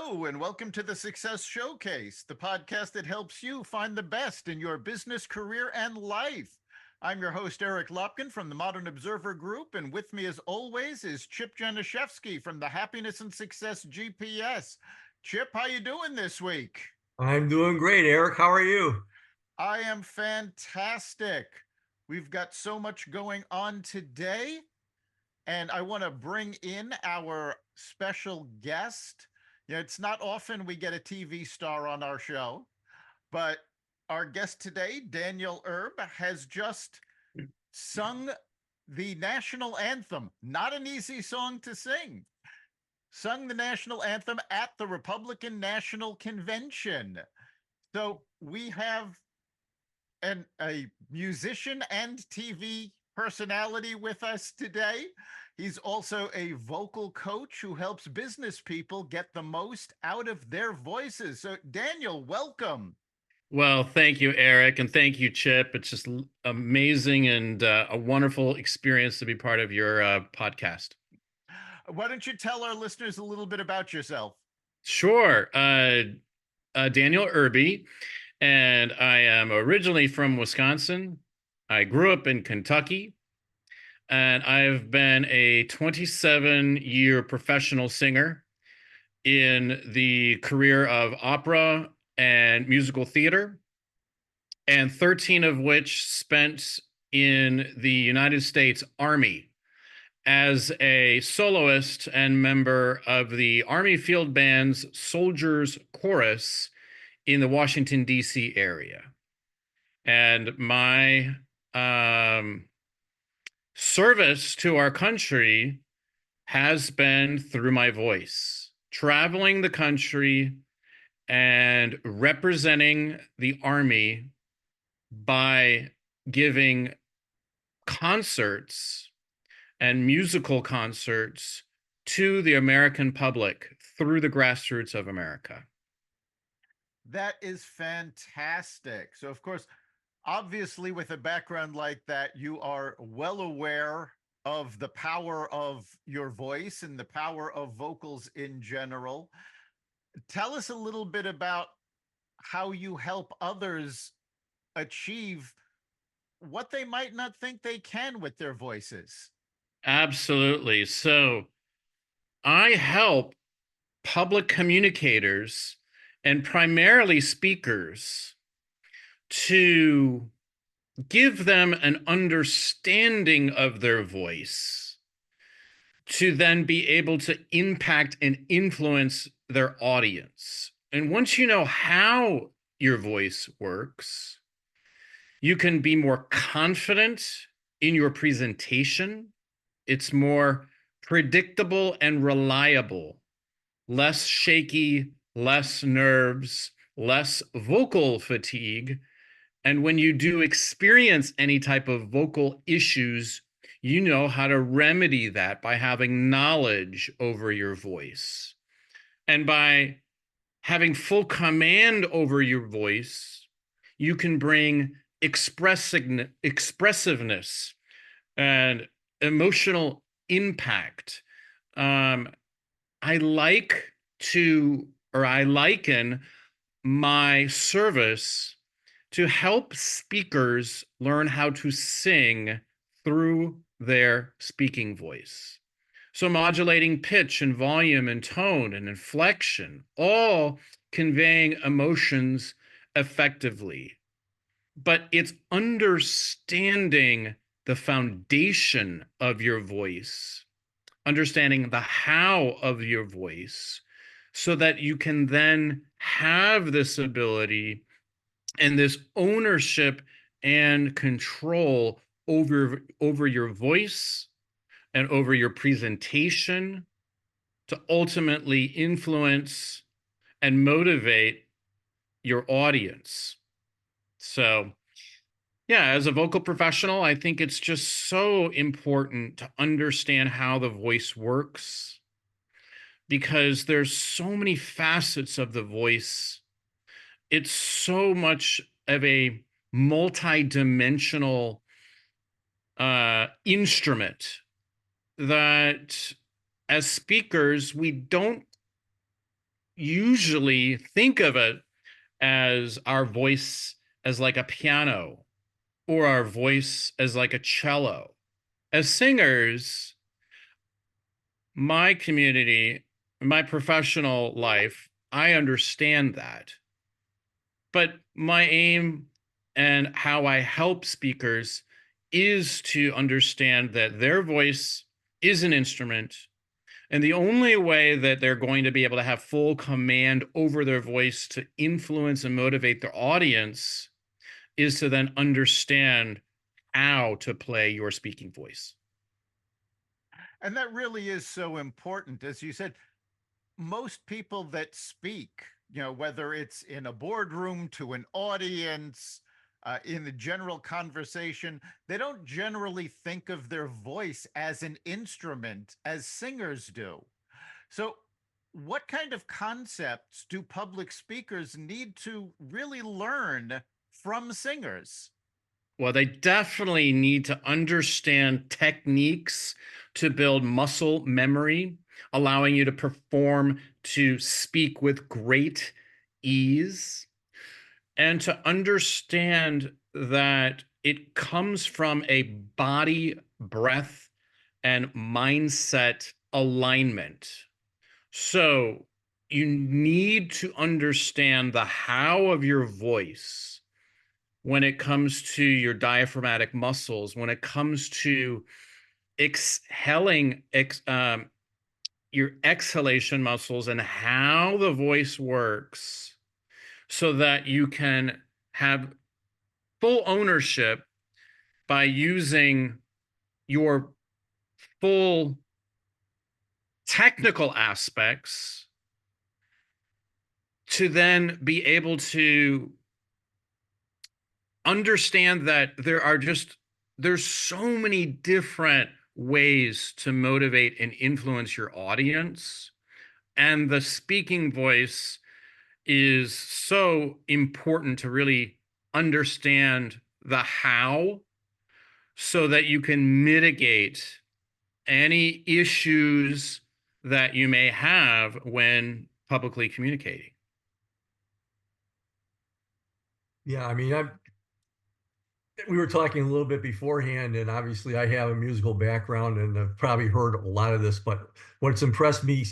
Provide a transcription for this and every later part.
Hello, and welcome to the Success Showcase, the podcast that helps you find the best in your business, career, and life. I'm your host, Eric Lopkin from the Modern Observer Group, and with me, as always, is Chip Janiszewski from the Happiness and Success GPS. Chip, how you doing this week? I'm doing great, Eric. How are you? I am fantastic. We've got so much going on today, and I want to bring in our special guest. It's not often we get a TV star on our show, but our guest today, Daniel Erbe, has just sung the national anthem. Not an easy song to sing. Sung the national anthem at the Republican National Convention. So we have a musician and TV personality with us today. He's also a vocal coach who helps business people get the most out of their voices. So, Daniel, welcome. Well, thank you, Eric, and thank you, Chip. It's just amazing and a wonderful experience to be part of your podcast. Why don't you tell our listeners a little bit about yourself? Sure. Daniel Erbe, and I am originally from Wisconsin. I grew up in Kentucky, and I've been a 27-year professional singer in the career of opera and musical theater, and 13 of which spent in the United States Army as a soloist and member of the Army Field Band's Soldiers Chorus in the Washington, D.C. area. And my service to our country has been through my voice, traveling the country and representing the Army by giving concerts and musical concerts to the American public through the grassroots of America. That is fantastic. So, of course, obviously, with a background like that, you are well aware of the power of your voice and the power of vocals in general. Tell us a little bit about how you help others achieve what they might not think they can with their voices. Absolutely. So I help public communicators and primarily speakers to give them an understanding of their voice, to then be able to impact and influence their audience. And once you know how your voice works, you can be more confident in your presentation. It's more predictable and reliable, less shaky, less nerves, less vocal fatigue. And when you do experience any type of vocal issues, you know how to remedy that by having knowledge over your voice. And by having full command over your voice, you can bring expressiveness and emotional impact. I liken my service to help speakers learn how to sing through their speaking voice. So modulating pitch and volume and tone and inflection, all conveying emotions effectively. But it's understanding the foundation of your voice, understanding the how of your voice, so that you can then have this ability and this ownership and control over your voice and over your presentation to ultimately influence and motivate your audience. So, yeah, as a vocal professional, I think it's just so important to understand how the voice works, because there's so many facets of the voice. It's so much of a multi-dimensional instrument that as speakers, we don't usually think of it as our voice as like a piano or our voice as like a cello. As singers, my community, my professional life, I understand that. But my aim and how I help speakers is to understand that their voice is an instrument. And the only way that they're going to be able to have full command over their voice to influence and motivate their audience is to then understand how to play your speaking voice. And that really is so important. As you said, most people that speak, whether it's in a boardroom to an audience, in the general conversation, they don't generally think of their voice as an instrument as singers do. So, what kind of concepts do public speakers need to really learn from singers? Well, they definitely need to understand techniques to build muscle memory, allowing you to perform, to speak with great ease, and to understand that it comes from a body, breath, and mindset alignment. So you need to understand the how of your voice when it comes to your diaphragmatic muscles, when it comes to exhaling, your exhalation muscles, and how the voice works so that you can have full ownership by using your full technical aspects to then be able to understand that there's so many different ways to motivate and influence your audience, and the speaking voice is so important to really understand the how so that you can mitigate any issues that you may have when publicly communicating. Yeah, I mean, we were talking a little bit beforehand, and obviously I have a musical background and I've probably heard a lot of this, but what's impressed me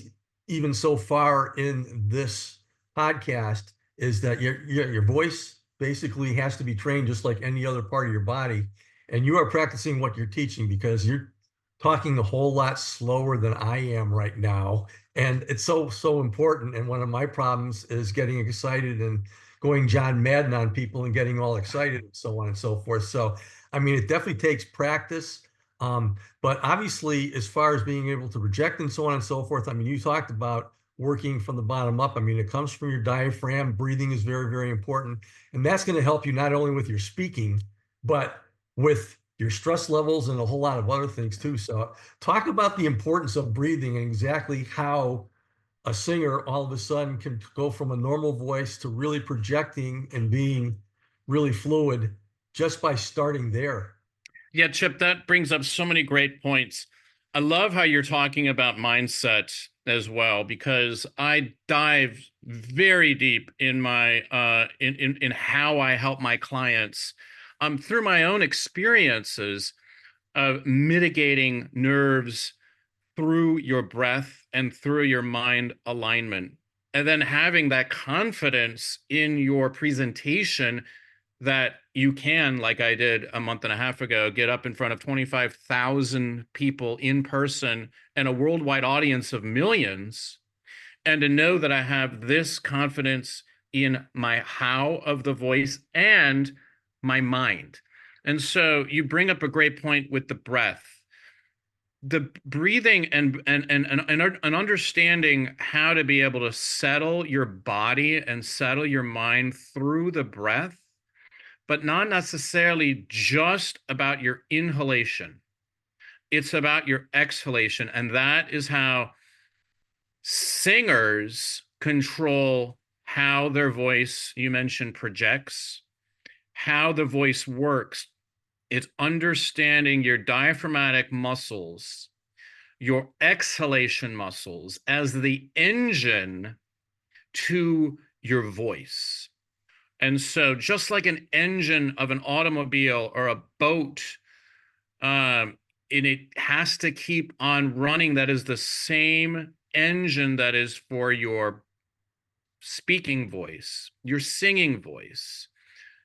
even so far in this podcast is that your voice basically has to be trained just like any other part of your body. And you are practicing what you're teaching because you're talking a whole lot slower than I am right now. And it's so important. And one of my problems is getting excited and going John Madden on people and getting all excited and so on and so forth. So, I mean, it definitely takes practice. But obviously, as far as being able to project and so on and so forth, I mean, you talked about working from the bottom up. I mean, it comes from your diaphragm. Breathing is very, very important. And that's going to help you not only with your speaking, but with your stress levels and a whole lot of other things too. So, talk about the importance of breathing and exactly how a singer all of a sudden can go from a normal voice to really projecting and being really fluid just by starting there. Yeah, Chip, that brings up so many great points. I love how you're talking about mindset as well, because I dive very deep in my in how I help my clients through my own experiences of mitigating nerves through your breath and through your mind alignment. And then having that confidence in your presentation that you can, like I did a month and a half ago, get up in front of 25,000 people in person and a worldwide audience of millions, and to know that I have this confidence in my how of the voice and my mind. And so you bring up a great point with the breath. The breathing and understanding how to be able to settle your body and settle your mind through the breath, but not necessarily just about your inhalation. It's about your exhalation. And that is how singers control how their voice, you mentioned, projects, how the voice works. It's understanding your diaphragmatic muscles, your exhalation muscles as the engine to your voice. And so just like an engine of an automobile or a boat, and it has to keep on running, that is the same engine that is for your speaking voice, your singing voice,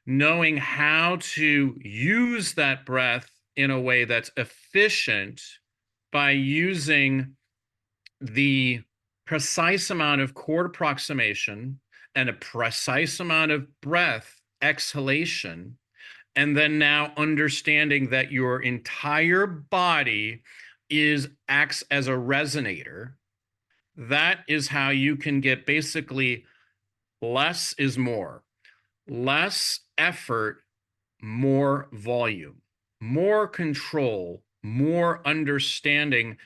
knowing how to use that breath in a way that's efficient by using the precise amount of chord approximation and a precise amount of breath exhalation, and then now understanding that your entire body acts as a resonator. That is how you can get basically less is more, less effort, more volume, more control, more understanding,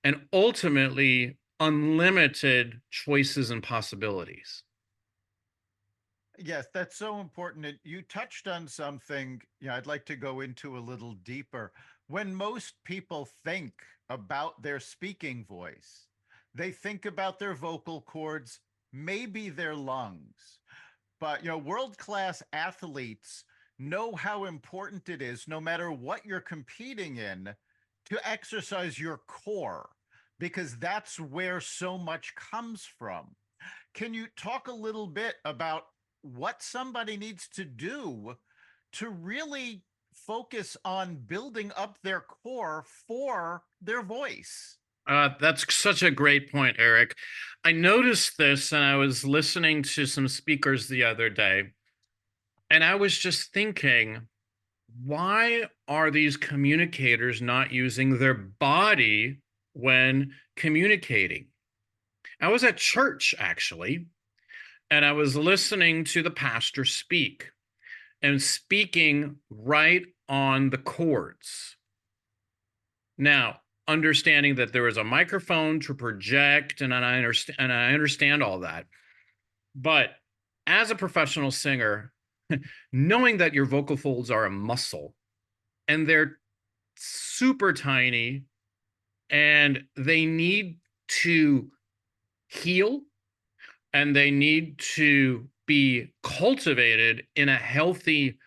and ultimately unlimited choices and possibilities. Yes, that's so important. You touched on something, I'd like to go into a little deeper. When most people think about their speaking voice, they think about their vocal cords, maybe their lungs. But, world-class athletes know how important it is, no matter what you're competing in, to exercise your core, because that's where so much comes from. Can you talk a little bit about what somebody needs to do to really focus on building up their core for their voice? That's such a great point, Eric. I noticed this, and I was listening to some speakers the other day, and I was just thinking, why are these communicators not using their body when communicating? I was at church, actually, and I was listening to the pastor speak and speaking right on the chords. Now, understanding that there is a microphone to project, and I understand all that. But as a professional singer, knowing that your vocal folds are a muscle and they're super tiny and they need to heal and they need to be cultivated in a healthy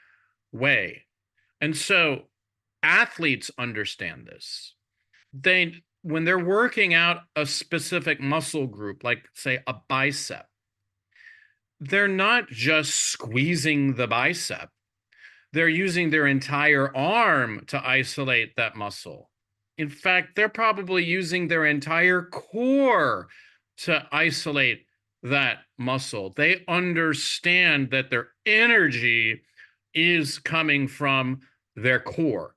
way. And so athletes understand this. When they're working out a specific muscle group, like say a bicep, they're not just squeezing the bicep. They're using their entire arm to isolate that muscle. In fact, they're probably using their entire core to isolate that muscle. They understand that their energy is coming from their core.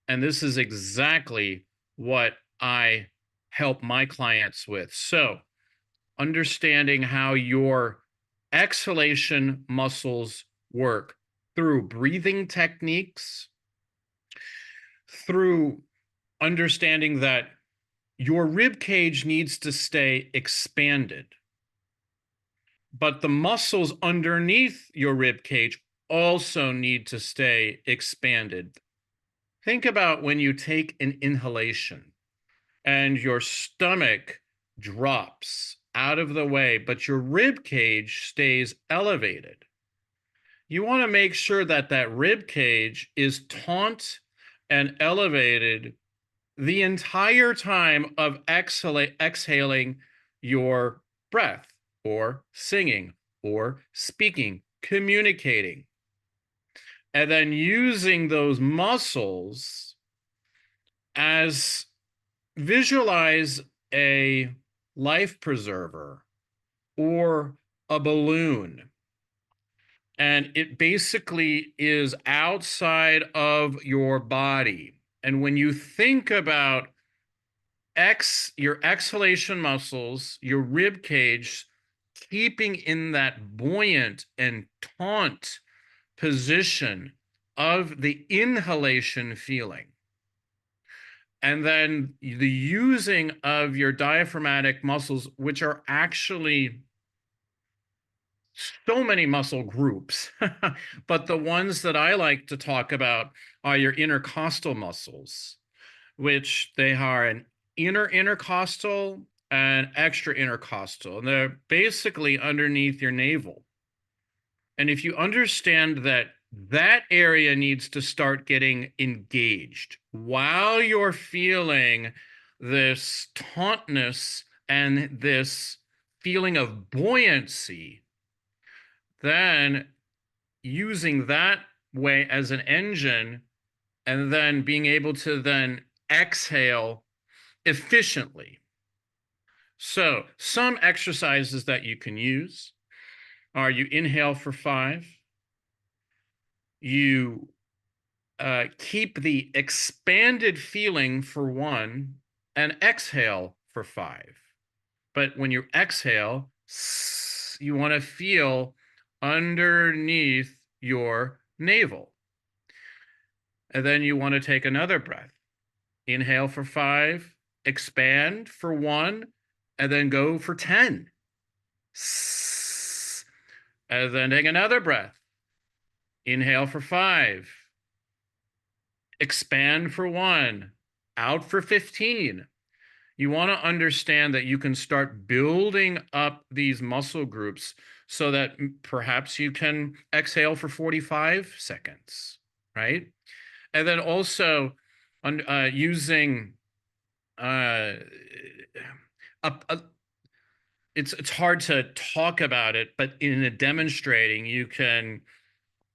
And this is exactly what I help my clients with. So, understanding how your exhalation muscles work through breathing techniques, through understanding that your rib cage needs to stay expanded, but the muscles underneath your rib cage also need to stay expanded. Think about when you take an inhalation and your stomach drops out of the way, but your rib cage stays elevated. You want to make sure that that rib cage is taut and elevated the entire time of exhaling your breath or singing or speaking, communicating, and then using those muscles as visualize a life preserver or a balloon. And it basically is outside of your body. And when you think about your exhalation muscles, your rib cage, keeping in that buoyant and taut position of the inhalation feeling, and then the using of your diaphragmatic muscles, which are actually so many muscle groups, but the ones that I like to talk about are your intercostal muscles, which they are an inner intercostal and extra intercostal, and they're basically underneath your navel. And if you understand that that area needs to start getting engaged while you're feeling this tautness and this feeling of buoyancy, then using that way as an engine and then being able to then exhale efficiently. So some exercises that you can use are you inhale for 5, you keep the expanded feeling for 1, and exhale for 5. But when you exhale, you want to feel underneath your navel. And then you want to take another breath. Inhale for 5, expand for 1, and then go for 10. And then take another breath. Inhale for 5, expand for 1, out for 15. You want to understand that you can start building up these muscle groups so that perhaps you can exhale for 45 seconds, right? And then also using it's hard to talk about it, but in a demonstrating, you can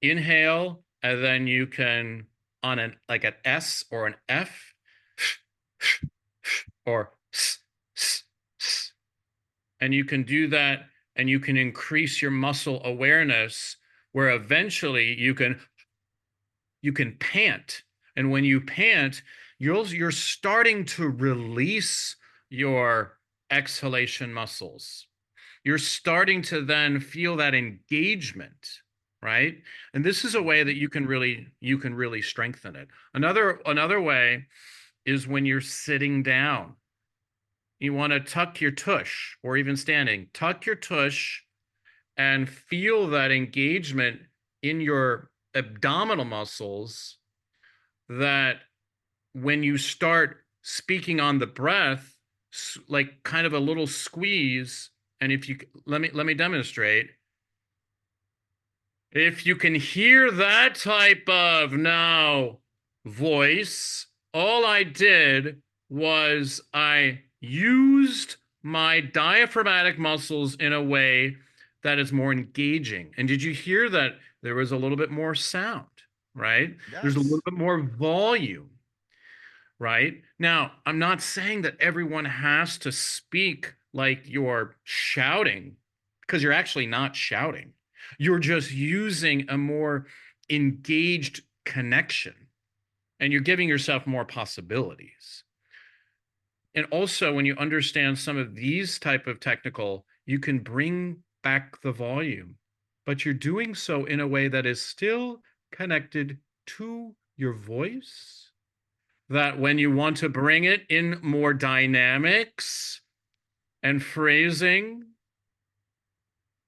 inhale and then you can on an S or an F or and you can do that and you can increase your muscle awareness where eventually you can pant. And when you pant, you're starting to release your exhalation muscles. You're starting to then feel that engagement, right? And this is a way that you can really strengthen it. Another way is when you're sitting down. You want to tuck your tush, or even standing. Tuck your tush and feel that engagement in your abdominal muscles, that when you start speaking on the breath, like kind of a little squeeze. And if you let me demonstrate. If you can hear that type of now voice, all I did was I used my diaphragmatic muscles in a way that is more engaging. And did you hear that there was a little bit more sound, right? There's a Yes. little bit more volume, right? Now, I'm not saying that everyone has to speak like you're shouting, because you're actually not shouting. You're just using a more engaged connection, and you're giving yourself more possibilities. And also, when you understand some of these type of technical, you can bring back the volume, but you're doing so in a way that is still connected to your voice, that when you want to bring it in more dynamics and phrasing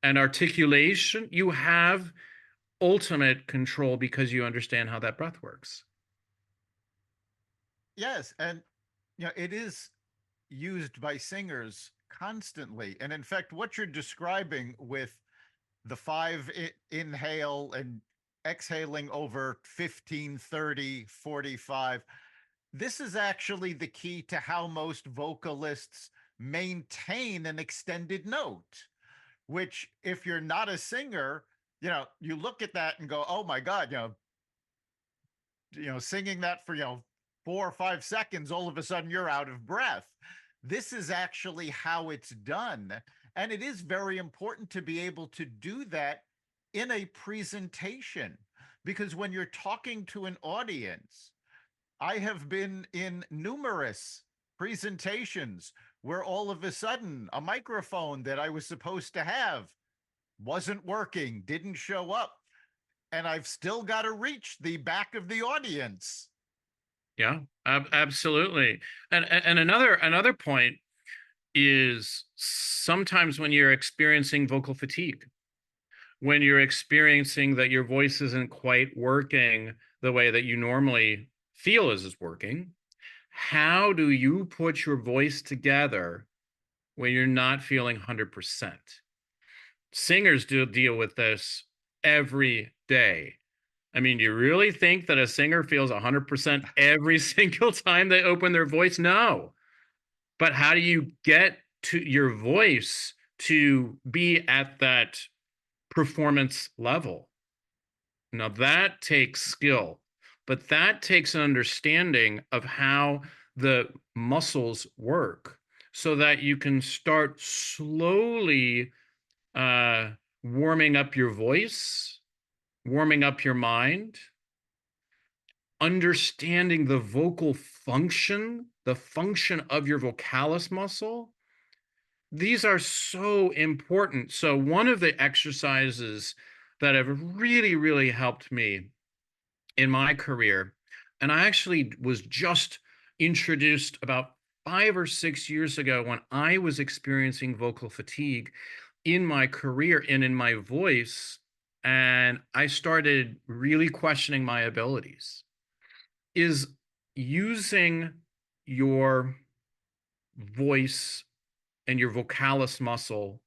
and articulation, you have ultimate control because you understand how that breath works. Yes, and it is used by singers constantly. And in fact, what you're describing with the 5 inhale and exhaling over 15, 30, 45, this is actually the key to how most vocalists maintain an extended note, which if you're not a singer, you look at that and go, oh my God, singing that for, 4 or 5 seconds, all of a sudden you're out of breath. This is actually how it's done. And it is very important to be able to do that in a presentation, because when you're talking to an audience, I have been in numerous presentations where all of a sudden a microphone that I was supposed to have wasn't working, didn't show up, and I've still got to reach the back of the audience. Yeah, absolutely. And another point is sometimes when you're experiencing vocal fatigue, when you're experiencing that your voice isn't quite working the way that you normally feel is working, how do you put your voice together when you're not feeling 100%. Singers do deal with this every day. I mean, do you really think that a singer feels 100% every single time they open their voice? No. But how do you get to your voice to be at that performance level? Now that takes skill, but that takes an understanding of how the muscles work so that you can start slowly uh, warming up your voice, warming up your mind, understanding the vocal function, the function of your vocalis muscle. These are so important. So, one of the exercises that have really, really helped me in my career, and I actually was just introduced about 5 or 6 years ago when I was experiencing vocal fatigue in my career and in my voice, and I started really questioning my abilities, is using your voice and your vocalis muscle,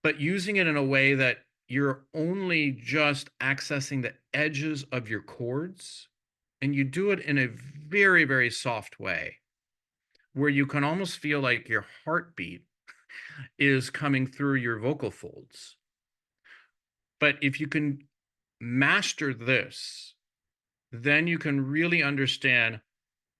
but using it in a way that you're only just accessing the edges of your chords, and you do it in a very, very soft way where you can almost feel like your heartbeat is coming through your vocal folds. But if you can master this, then you can really understand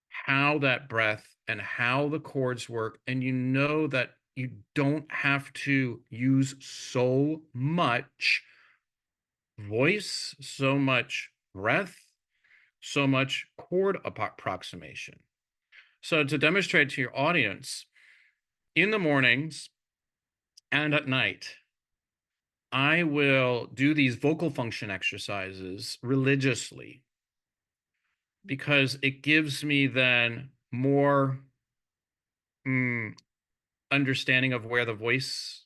how that breath and how the chords work. And you know that you don't have to use so much voice, so much breath, so much chord approximation. So, to demonstrate to your audience, in the mornings and at night, I will do these vocal function exercises religiously because it gives me then more mm, understanding of where the voice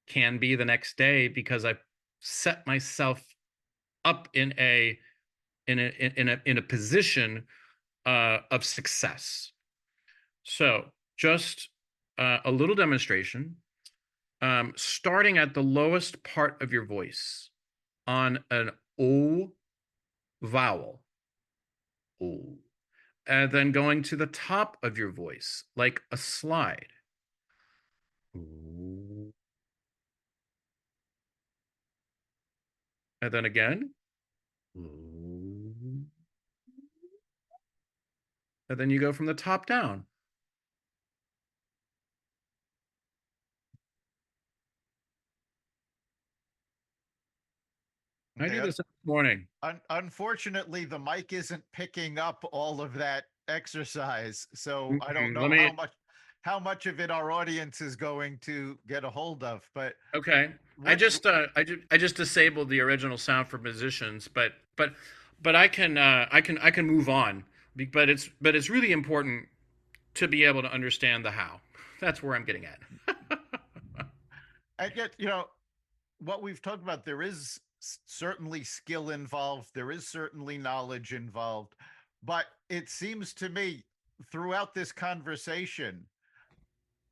can be the next day because I set myself up in a position of success. So just a little demonstration, starting at the lowest part of your voice on an O vowel, O, and then going to the top of your voice like a slide. Ooh. And then again. Ooh. And then you go from the top down. I do Okay. this every morning. Unfortunately, the mic isn't picking up all of that exercise, so I don't Let know me. how much of it our audience is going to get a hold of. But Okay. what I just disabled the original sound for musicians, but I can move on. But it's really important to be able to understand the how. That's where I'm getting at. and yet, what we've talked about, there is certainly skill involved, there is certainly knowledge involved, but it seems to me throughout this conversation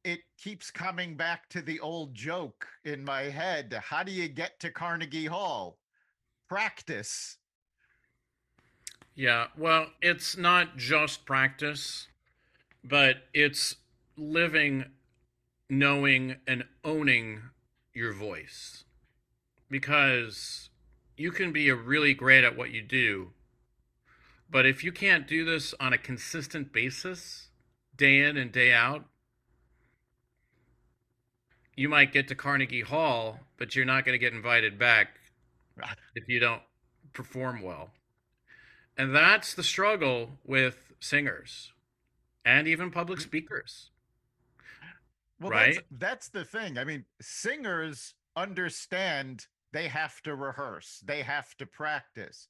it keeps coming back to the old joke in my head. How do you get to Carnegie Hall? Practice. Yeah, well, it's not just practice, but it's living, knowing, and owning your voice. Because you can be really great at what you do, but if you can't do this on a consistent basis, day in and day out, you might get to Carnegie Hall, but you're not going to get invited back if you don't perform well. And that's the struggle with singers and even public speakers, Well, that's right? that's the thing. I mean, singers understand they have to rehearse, they have to practice.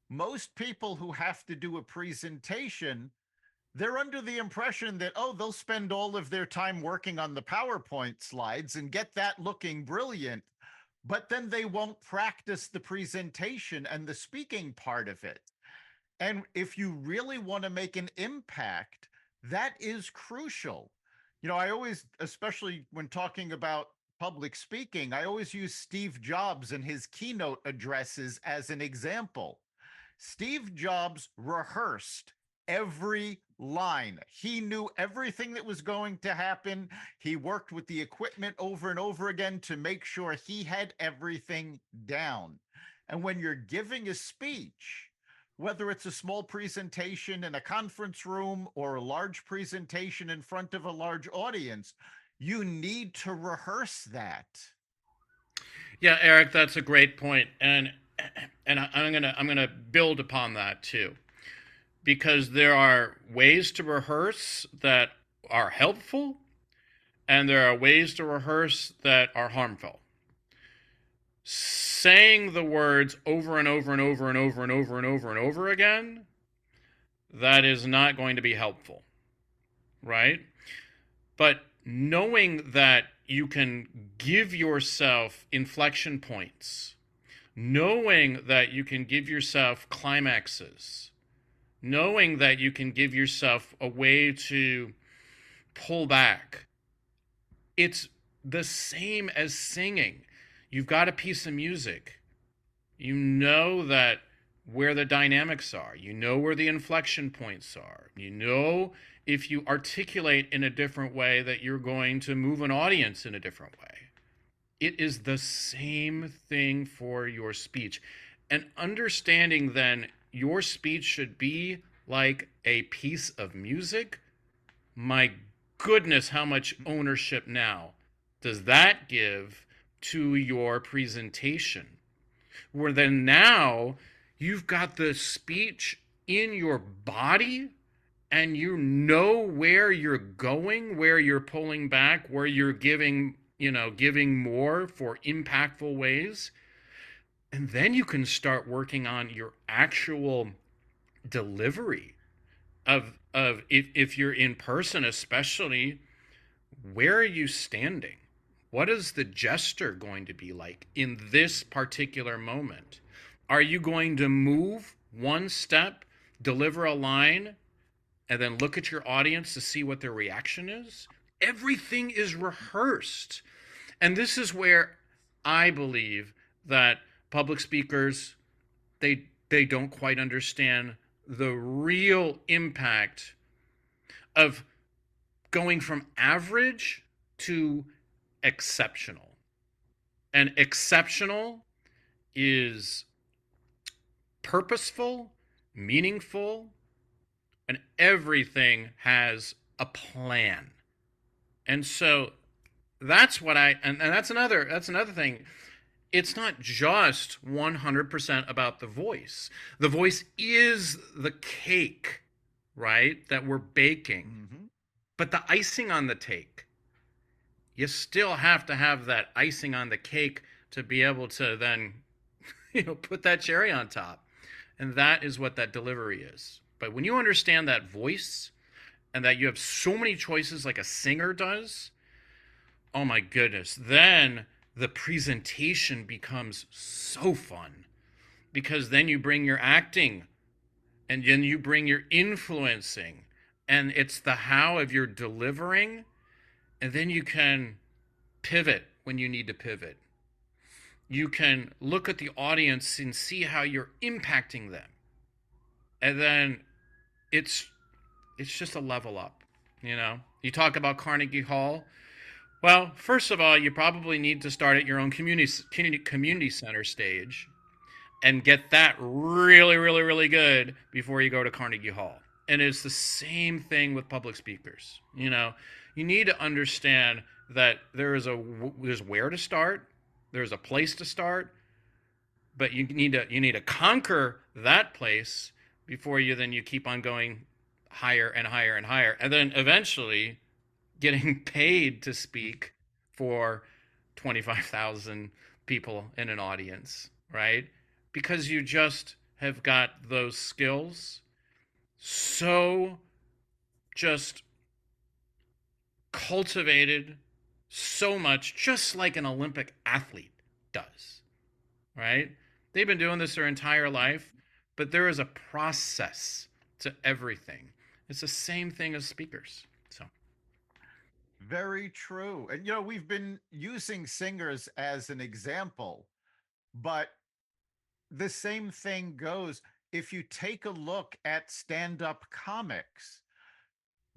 Most people who have to do a presentation, they're under the impression that, oh, they'll spend all of their time working on the PowerPoint slides and get that looking brilliant, but then they won't practice the presentation and the speaking part of it. And if you really want to make an impact, that is crucial. I always, especially when talking about public speaking, I always use Steve Jobs and his keynote addresses as an example. Steve Jobs rehearsed every line. He knew everything that was going to happen. He worked with the equipment over and over again to make sure he had everything down. And when you're giving a speech, whether it's a small presentation in a conference room or a large presentation in front of a large audience, you need to rehearse that. Yeah, Eric, that's a great point, and I'm gonna build upon that too, because there are ways to rehearse that are helpful, and there are ways to rehearse that are harmful. Saying the words over and over and over and over and over and over and over again, that is not going to be helpful, right? But knowing that you can give yourself inflection points, knowing that you can give yourself climaxes, knowing that you can give yourself a way to pull back, it's the same as singing. You've got a piece of music. You know that where the dynamics are. You know where the inflection points are. You know if you articulate in a different way that you're going to move an audience in a different way. It is the same thing for your speech. And understanding then your speech should be like a piece of music. My goodness, how much ownership now does that give to your presentation? Where then now you've got the speech in your body and you know where you're going, where you're pulling back, where you're giving more for impactful ways. And then you can start working on your actual delivery of if you're in person, especially, where are you standing? What is the gesture going to be like in this particular moment? Are you going to move one step, deliver a line, and then look at your audience to see what their reaction is? Everything is rehearsed. And this is where I believe that public speakers, they don't quite understand the real impact of going from average to exceptional. And exceptional is purposeful, meaningful, and everything has a plan. And so that's what and that's another thing. It's not just 100% about the voice. The voice is the cake, right, that we're baking. Mm-hmm. But the icing on the cake, you still have to have that icing on the cake to be able to then, put that cherry on top. And that is what that delivery is. But when you understand that voice and that you have so many choices like a singer does, oh my goodness, then the presentation becomes so fun, because then you bring your acting and then you bring your influencing, and it's the how of your delivering, and then you can pivot when you need to pivot. You can look at the audience and see how you're impacting them. And then it's just a level up, You talk about Carnegie Hall. Well, first of all, you probably need to start at your own community center stage and get that really, really, really good before you go to Carnegie Hall. And it's the same thing with public speakers. You need to understand that there's where to start, there's a place to start, but you need to conquer that place before you keep on going higher and higher and higher, and then eventually getting paid to speak for 25,000 people in an audience, right? Because you just have got those skills so just cultivated so much, just like an Olympic athlete does, right? They've been doing this their entire life, but there is a process to everything. It's the same thing as speakers. So Very true. And, we've been using singers as an example, but the same thing goes if you take a look at stand-up comics.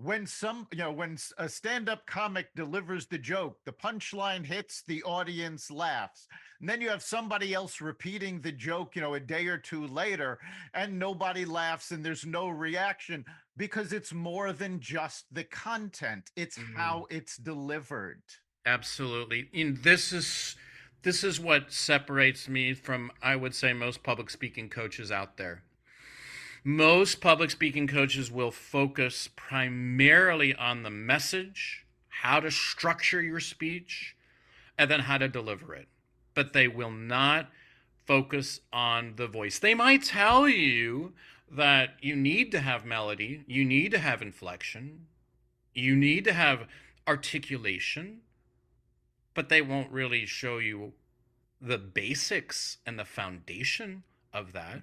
When a stand-up comic delivers the joke, the punchline hits, the audience laughs, and then you have somebody else repeating the joke, a day or two later, and nobody laughs and there's no reaction, because it's more than just the content, it's Mm, how it's delivered. absolutely. And this is what separates me from, I would say, most public speaking coaches out there. Most public speaking coaches will focus primarily on the message, how to structure your speech, and then how to deliver it. But they will not focus on the voice. They might tell you that you need to have melody, you need to have inflection, you need to have articulation, but they won't really show you the basics and the foundation of that,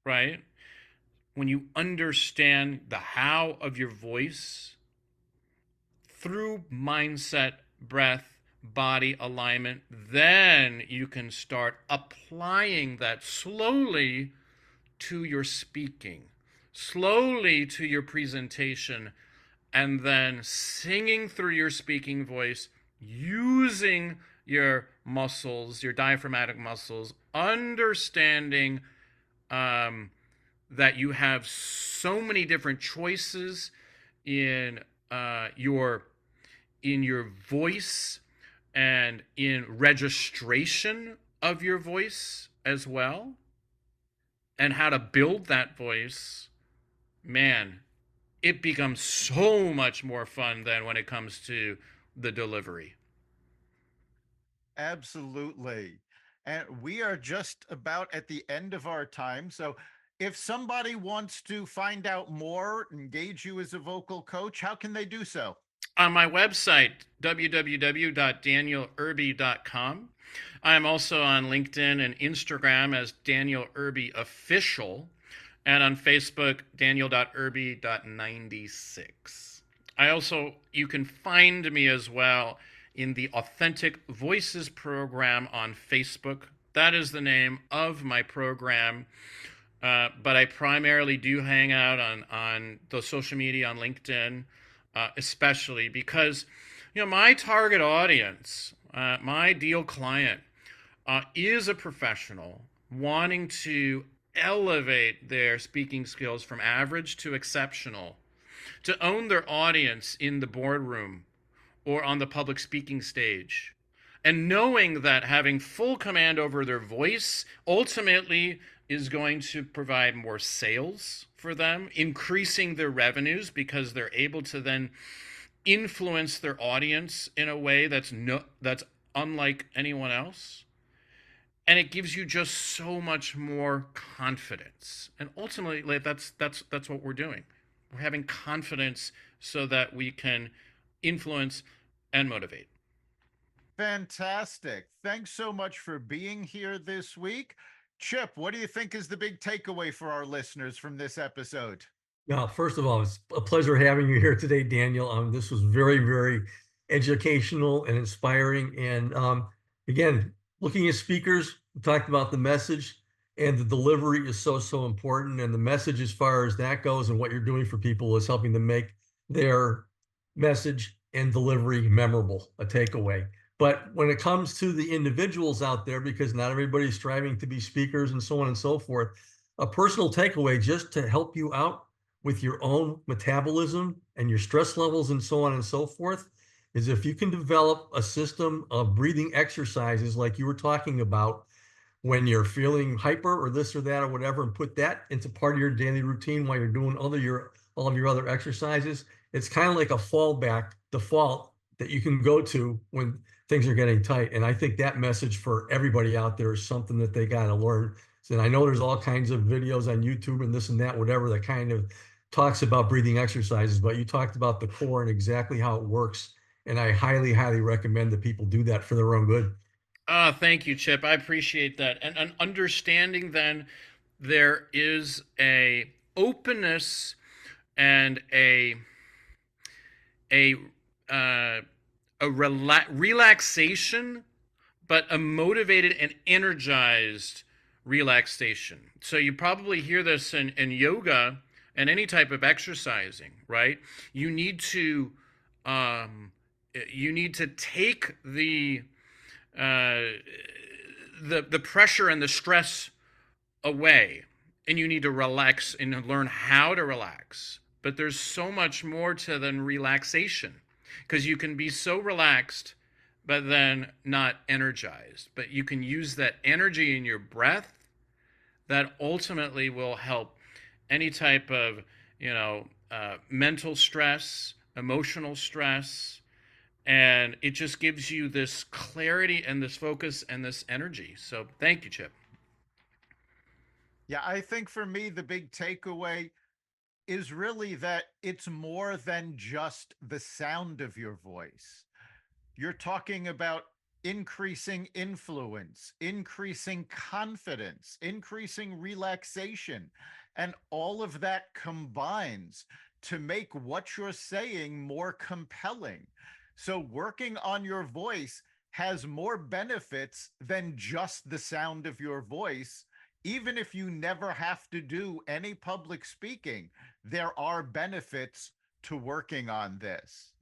right? When you understand the how of your voice through mindset, breath, body alignment, then you can start applying that slowly to your speaking, slowly to your presentation, and then singing through your speaking voice, using your muscles, your diaphragmatic muscles, understanding um, that you have so many different choices in your voice and in registration of your voice as well, and how to build that voice. Man, it becomes so much more fun than when it comes to the delivery. Absolutely. And we are just about at the end of our time. So if somebody wants to find out more, engage you as a vocal coach, how can they do so? On my website, www.danielerbe.com. I'm also on LinkedIn and Instagram as Daniel Erbe Official, and on Facebook, daniel.erbe.96. You can find me as well in the Authentic Voices program on Facebook. That is the name of my program. But I primarily do hang out on the social media, on LinkedIn, especially because, my target audience, my ideal client, is a professional wanting to elevate their speaking skills from average to exceptional, to own their audience in the boardroom or on the public speaking stage. And knowing that having full command over their voice ultimately is going to provide more sales for them, increasing their revenues because they're able to then influence their audience in a way that's unlike anyone else. And it gives you just so much more confidence. And ultimately, like, that's what we're doing. We're having confidence so that we can influence and motivate. Fantastic. Thanks so much for being here this week. Chip, what do you think is the big takeaway for our listeners from this episode? Yeah, first of all, it's a pleasure having you here today, Daniel. This was very, very educational and inspiring. And again, looking at speakers, we talked about the message, and the delivery is so, so important. And the message, as far as that goes, and what you're doing for people, is helping them make their message and delivery memorable, a takeaway. But when it comes to the individuals out there, because not everybody's striving to be speakers and so on and so forth, a personal takeaway just to help you out with your own metabolism and your stress levels and so on and so forth is if you can develop a system of breathing exercises like you were talking about when you're feeling hyper or this or that or whatever, and put that into part of your daily routine while you're doing all of your other exercises. It's kind of like a fallback default that you can go to when things are getting tight. And I think that message for everybody out there is something that they got to learn. And I know there's all kinds of videos on YouTube and this and that, whatever, that kind of talks about breathing exercises, but you talked about the core and exactly how it works. And I highly, highly recommend that people do that for their own good. Thank you, Chip. I appreciate that. And understanding then there is a openness and a relaxation, but a motivated and energized relaxation. So you probably hear this in yoga and any type of exercising, right? You need to um, take uh, the pressure and the stress away, and you need to relax and learn how to relax. But there's so much more to than relaxation, because you can be so relaxed but then not energized. But you can use that energy in your breath that ultimately will help any type of, mental stress, emotional stress, and it just gives you this clarity and this focus and this energy. So thank you, Chip. Yeah, I think for me, the big takeaway is really that it's more than just the sound of your voice. You're talking about increasing influence, increasing confidence, increasing relaxation. And all of that combines to make what you're saying more compelling. So, working on your voice has more benefits than just the sound of your voice. Even if you never have to do any public speaking, there are benefits to working on this.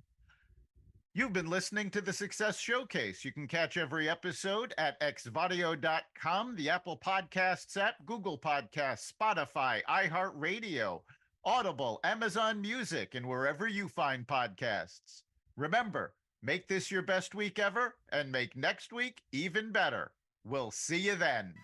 You've been listening to the Success Showcase. You can catch every episode at xvadio.com, the Apple Podcasts app, Google Podcasts, Spotify, iHeartRadio, Audible, Amazon Music, and wherever you find podcasts. Remember, make this your best week ever and make next week even better. We'll see you then.